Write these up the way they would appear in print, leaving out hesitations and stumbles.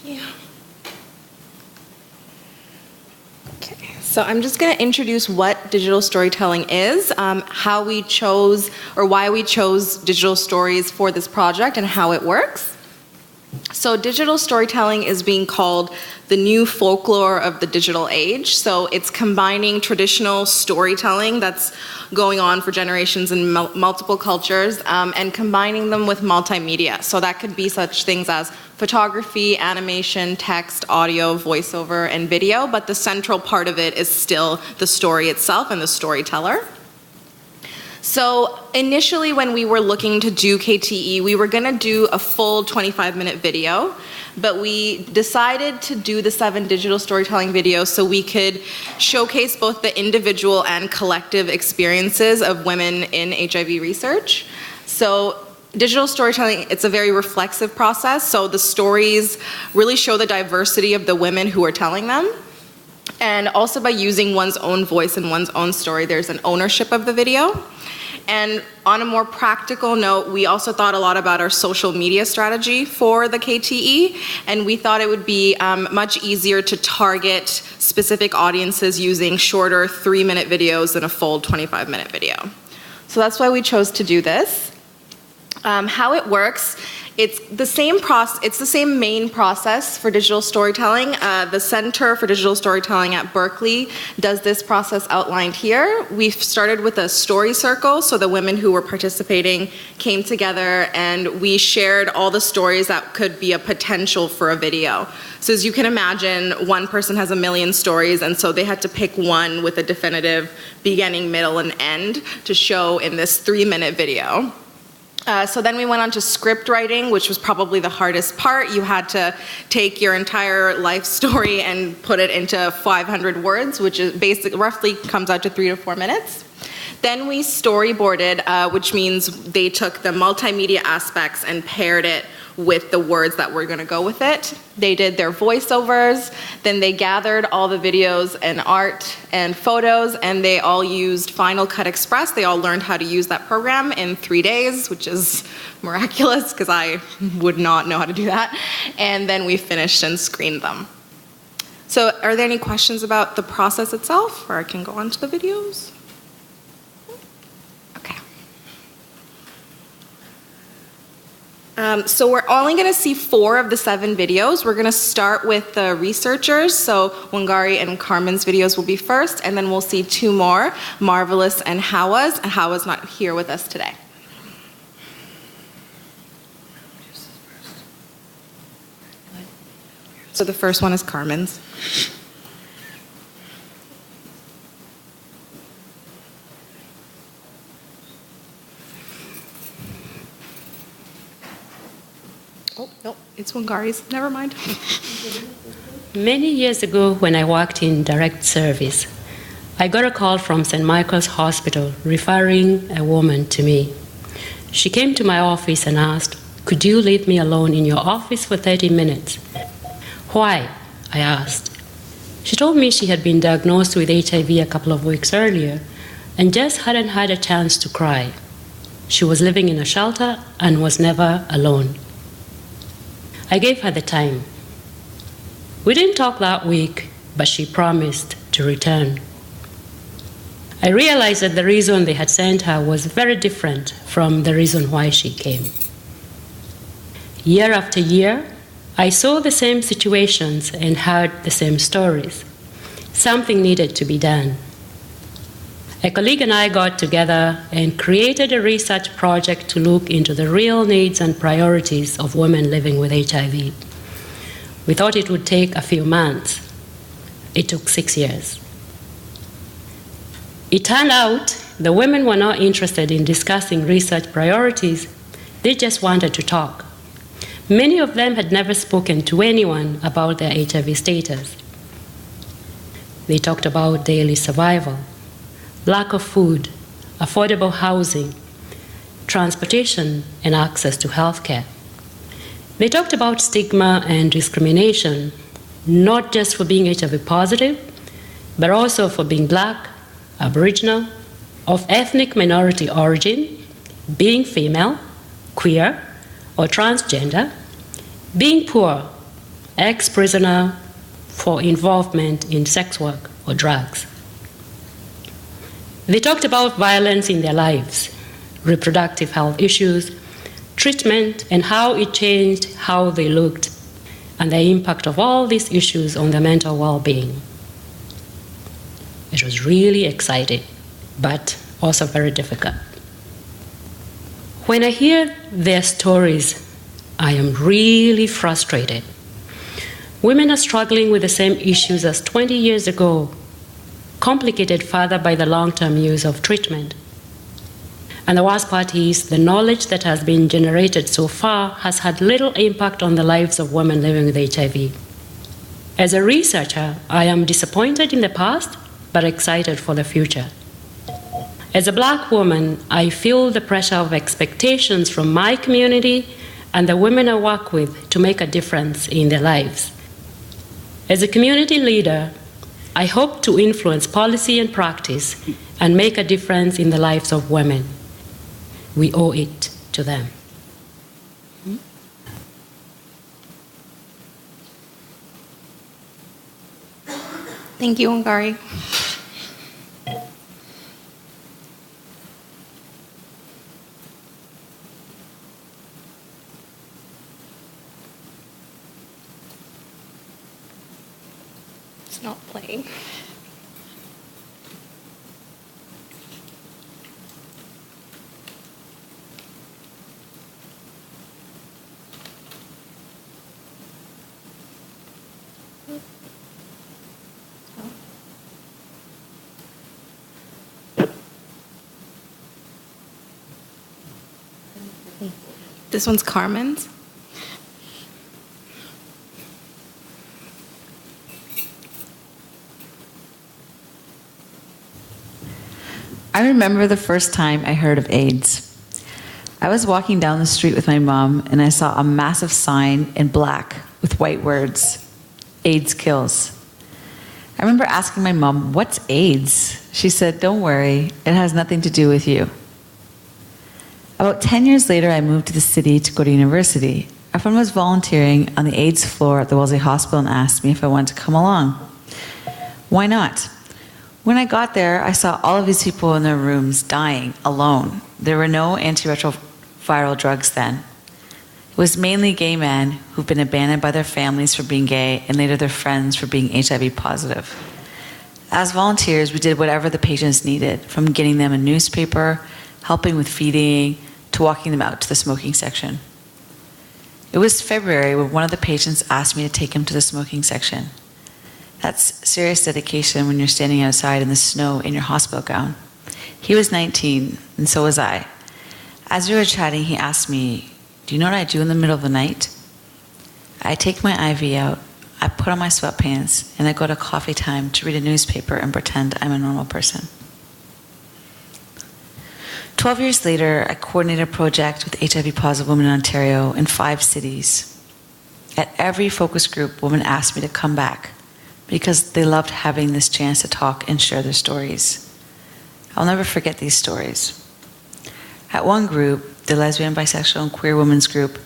Yeah. Okay, so I'm just going to introduce what digital storytelling is, how we chose, or why we chose digital stories for this project, and how it works. So digital storytelling is being called the new folklore of the digital age. So it's combining traditional storytelling that's going on for generations in multiple cultures, and combining them with multimedia. So that could be such things as photography, animation, text, audio, voiceover, and video, but the central part of it is still the story itself and the storyteller. So initially when we were looking to do KTE, we were gonna do a full 25-minute video, but we decided to do the 7 digital storytelling videos so we could showcase both the individual and collective experiences of women in HIV research. So digital storytelling, it's a very reflexive process, so the stories really show the diversity of the women who are telling them. And also by using one's own voice and one's own story, there's an ownership of the video. And on a more practical note, we also thought a lot about our social media strategy for the KTE, and we thought it would be much easier to target specific audiences using shorter 3-minute videos than a full 25-minute video. So that's why we chose to do this. How it works, it's the same main process for digital storytelling. The Center for Digital Storytelling at Berkeley does this process outlined here. We've started with a story circle, so the women who were participating came together and we shared all the stories that could be a potential for a video. So as you can imagine, one person has a million stories, and so they had to pick one with a definitive beginning, middle, and end to show in this 3-minute video. So then we went on to script writing, which was probably the hardest part. You had to take your entire life story and put it into 500 words, which is roughly comes out to 3 to 4 minutes. Then we storyboarded, which means they took the multimedia aspects and paired it with the words that were gonna go with it. They did their voiceovers, then they gathered all the videos and art and photos, and they all used Final Cut Express. They all learned how to use that program in 3 days, which is miraculous because I would not know how to do that. And then we finished and screened them. So are there any questions about the process itself, or I can go on to the videos? So we're only going to see 4 of the 7 videos. We're going to start with the researchers, so Wangari and Carmen's videos will be first, and then we'll see 2 more, Marvelous and Hawa's. And Hawa's not here with us today. So the first one is Carmen's. Oh, no, it's Wangari's. Never mind. Many years ago, when I worked in direct service, I got a call from St. Michael's Hospital referring a woman to me. She came to my office and asked, "Could you leave me alone in your office for 30 minutes? Why? I asked. She told me she had been diagnosed with HIV a couple of weeks earlier and just hadn't had a chance to cry. She was living in a shelter and was never alone. I gave her the time. We didn't talk that week, but she promised to return. I realized that the reason they had sent her was very different from the reason why she came. Year after year, I saw the same situations and heard the same stories. Something needed to be done. A colleague and I got together and created a research project to look into the real needs and priorities of women living with HIV. We thought it would take a few months. It took 6 years. It turned out the women were not interested in discussing research priorities. They just wanted to talk. Many of them had never spoken to anyone about their HIV status. They talked about daily survival, lack of food, affordable housing, transportation, and access to healthcare. They talked about stigma and discrimination, not just for being HIV positive, but also for being Black, Aboriginal, of ethnic minority origin, being female, queer, or transgender, being poor, ex-prisoner for involvement in sex work or drugs. They talked about violence in their lives, reproductive health issues, treatment, and how it changed how they looked, and the impact of all these issues on their mental well-being. It was really exciting, but also very difficult. When I hear their stories, I am really frustrated. Women are struggling with the same issues as 20 years ago, complicated further by the long-term use of treatment. And the worst part is the knowledge that has been generated so far has had little impact on the lives of women living with HIV. As a researcher, I am disappointed in the past, but excited for the future. As a Black woman, I feel the pressure of expectations from my community and the women I work with to make a difference in their lives. As a community leader, I hope to influence policy and practice and make a difference in the lives of women. We owe it to them. Thank you, Wangari. It's not playing. This one's Carmen's. I remember the first time I heard of AIDS. I was walking down the street with my mom and I saw a massive sign in black with white words, AIDS kills. I remember asking my mom, "What's AIDS?" She said, "Don't worry, it has nothing to do with you." About 10 years later, I moved to the city to go to university. A friend was volunteering on the AIDS floor at the Wellesley Hospital and asked me if I wanted to come along. Why not? When I got there, I saw all of these people in their rooms dying alone. There were no antiretroviral drugs then. It was mainly gay men who've been abandoned by their families for being gay and later their friends for being HIV positive. As volunteers, we did whatever the patients needed, from getting them a newspaper, helping with feeding, to walking them out to the smoking section. It was February when one of the patients asked me to take him to the smoking section. That's serious dedication when you're standing outside in the snow in your hospital gown. He was 19, and so was I. As we were chatting, he asked me, "Do you know what I do in the middle of the night?" I take my IV out, I put on my sweatpants, and I go to coffee time to read a newspaper and pretend I'm a normal person. 12 years later, I coordinated a project with HIV-positive women in Ontario in 5 cities. At every focus group, women asked me to come back because they loved having this chance to talk and share their stories. I'll never forget these stories. At one group, the lesbian, bisexual, and queer women's group,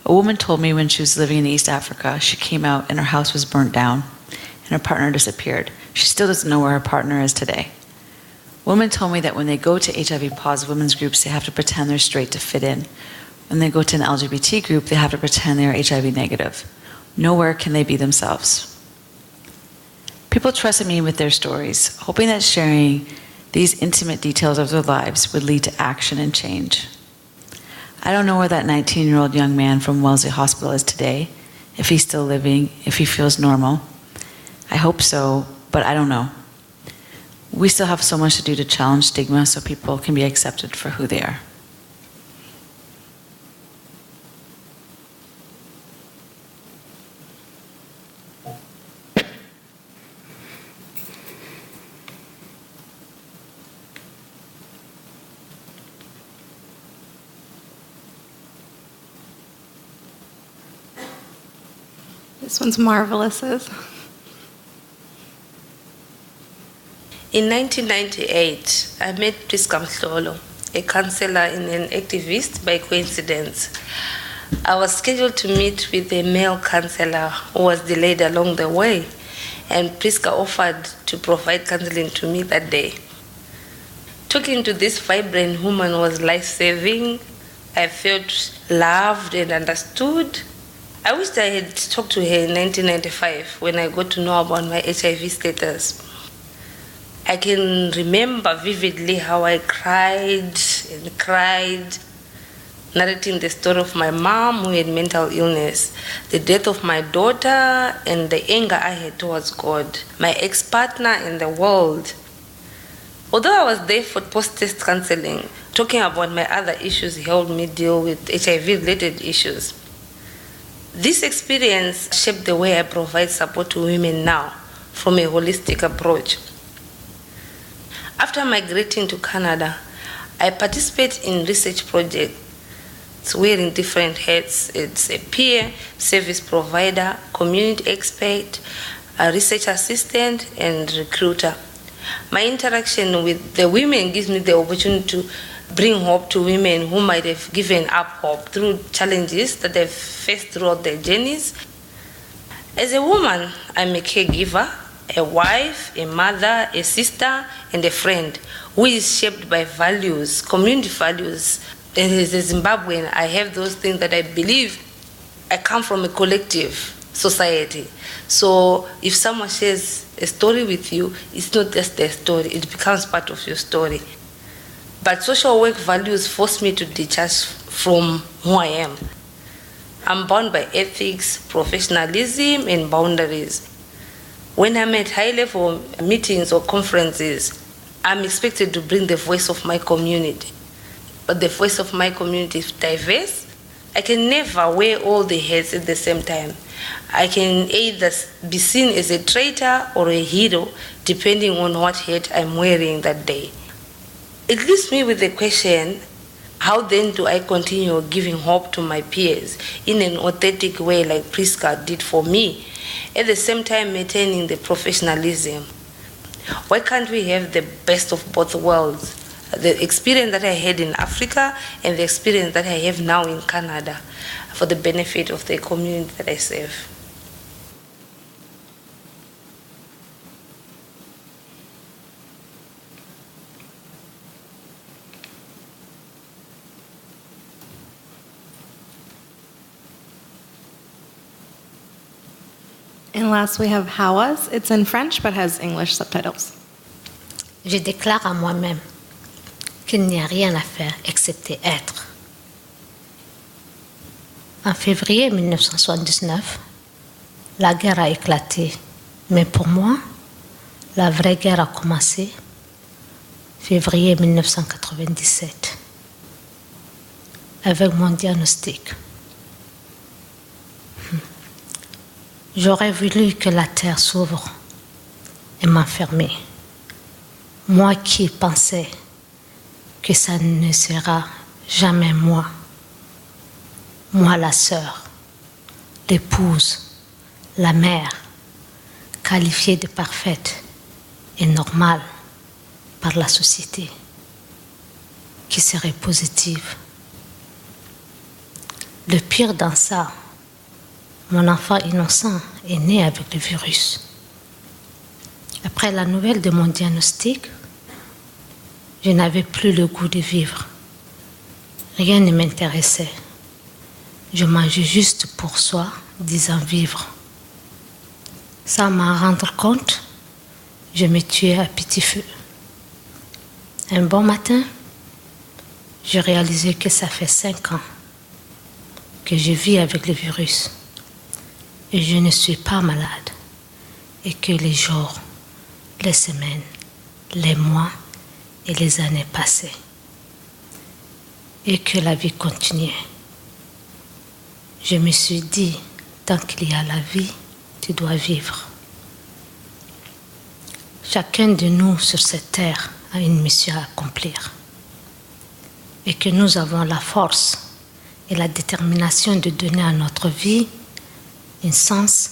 a woman told me when she was living in East Africa, she came out and her house was burnt down and her partner disappeared. She still doesn't know where her partner is today. Women told me that when they go to HIV-positive women's groups, they have to pretend they're straight to fit in. When they go to an LGBT group, they have to pretend they are HIV negative. Nowhere can they be themselves. People trusted me with their stories, hoping that sharing these intimate details of their lives would lead to action and change. I don't know where that 19-year-old young man from Wellesley Hospital is today, if he's still living, if he feels normal. I hope so, but I don't know. We still have so much to do to challenge stigma so people can be accepted for who they are. This one's Marvelous's. In 1998, I met Priska Mhlolo, a counselor and an activist by coincidence. I was scheduled to meet with a male counselor who was delayed along the way, and Priska offered to provide counseling to me that day. Talking to this vibrant woman was life-saving. I felt loved and understood. I wished I had talked to her in 1995 when I got to know about my HIV status. I can remember vividly how I cried and cried, narrating the story of my mom who had mental illness, the death of my daughter, and the anger I had towards God, my ex-partner, and the world. Although I was there for post-test counseling, talking about my other issues helped me deal with HIV-related issues. This experience shaped the way I provide support to women now from a holistic approach. After migrating to Canada, I participate in research projects wearing different hats. It's a peer, service provider, community expert, a research assistant, and recruiter. My interaction with the women gives me the opportunity to bring hope to women who might have given up hope through challenges that they've faced throughout their journeys. As a woman, I'm a caregiver, a wife, a mother, a sister, and a friend who is shaped by values, community values. And as a Zimbabwean, I have those things that I believe I come from a collective society. So if someone shares a story with you, it's not just their story, it becomes part of your story. But social work values force me to detach from who I am. I'm bound by ethics, professionalism, and boundaries. When I'm at high-level meetings or conferences, I'm expected to bring the voice of my community. But the voice of my community is diverse. I can never wear all the hats at the same time. I can either be seen as a traitor or a hero, depending on what hat I'm wearing that day. It leaves me with the question, how then do I continue giving hope to my peers in an authentic way like Priska did for me, at the same time maintaining the professionalism? Why can't we have the best of both worlds? The experience that I had in Africa and the experience that I have now in Canada for the benefit of the community that I serve. And last we have Hawa's. It's in French but has English subtitles. Je déclare à moi-même qu'il n'y a rien à faire excepté être. En février 1979, la guerre a éclaté, mais pour moi, la vraie guerre a commencé février 1997, avec mon diagnostic. J'aurais voulu que la terre s'ouvre et m'enfermer. Moi qui pensais que ça ne sera jamais moi. Moi la sœur, l'épouse, la mère, qualifiée de parfaite et normale par la société, qui serait positive. Le pire dans ça, mon enfant innocent est né avec le virus. Après la nouvelle de mon diagnostic, je n'avais plus le goût de vivre. Rien ne m'intéressait. Je mangeais juste pour soi, disant vivre. Sans m'en rendre compte, je me tuais à petit feu. Un bon matin, j'ai réalisé que ça fait 5 ans que je vis avec le virus. Et je ne suis pas malade. Et que les jours, les semaines, les mois et les années passaient. Et que la vie continuait. Je me suis dit, tant qu'il y a la vie, tu dois vivre. Chacun de nous sur cette terre a une mission à accomplir. Et que nous avons la force et la détermination de donner à notre vie un sens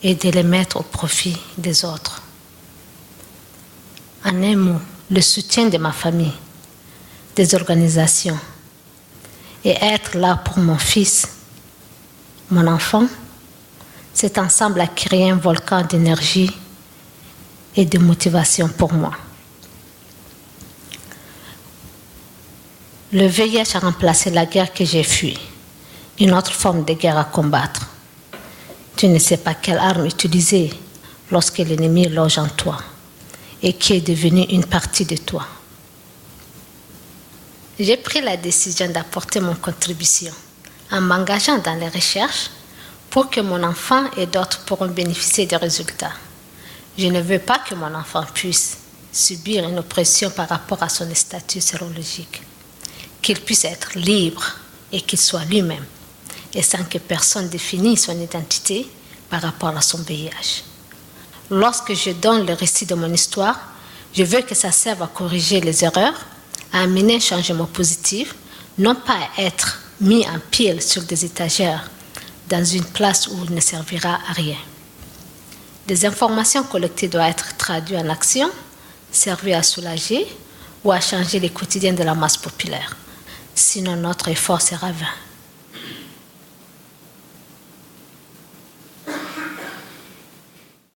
et de les mettre au profit des autres. En un mot, le soutien de ma famille, des organisations et être là pour mon fils, mon enfant, c'est ensemble à créer un volcan d'énergie et de motivation pour moi. Le VIH a remplacé la guerre que j'ai fuie, une autre forme de guerre à combattre. Tu ne sais pas quelle arme utiliser lorsque l'ennemi loge en toi et qui est devenu une partie de toi. J'ai pris la décision d'apporter mon contribution en m'engageant dans les recherches pour que mon enfant et d'autres pourront bénéficier des résultats. Je ne veux pas que mon enfant puisse subir une oppression par rapport à son statut sérologique, qu'il puisse être libre et qu'il soit lui-même, et sans que personne définisse son identité par rapport à son VIH. Lorsque je donne le récit de mon histoire, je veux que ça serve à corriger les erreurs, à amener un changement positif, non pas à être mis en pile sur des étagères dans une place où il ne servira à rien. Des informations collectées doivent être traduites en action, servir à soulager ou à changer les quotidiens de la masse populaire. Sinon, notre effort sera vain.